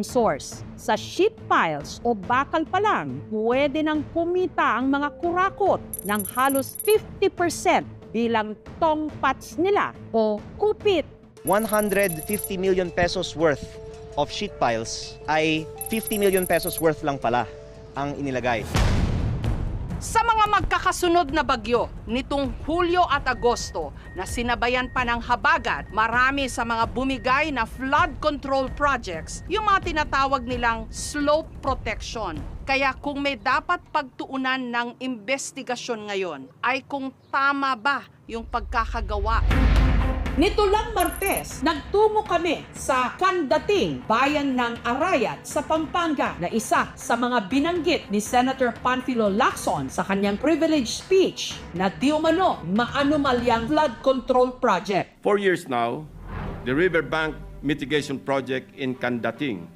source. Sa sheet piles o bakal pa lang, pwede nang kumita ang mga kurakot ng halos 50% bilang tongpats nila o kupit. 150 million pesos worth of sheet piles ay 50 million pesos worth lang pala ang inilagay. Sa mga magkakasunod na bagyo nitong Hulyo at Agosto na sinabayan pa ng habagat, marami sa mga bumigay na flood control projects yung mga tinatawag nilang slope protection. Kaya kung may dapat pagtuunan ng investigasyon ngayon ay kung tama ba yung pagkakagawa. Nito lang Martes, nagtungo kami sa Candating, bayan ng Arayat sa Pampanga na isa sa mga binanggit ni Senator Panfilo Lacson sa kanyang privilege speech na di umano maanumalyang flood control project. 4 years now, the riverbank mitigation project in Candating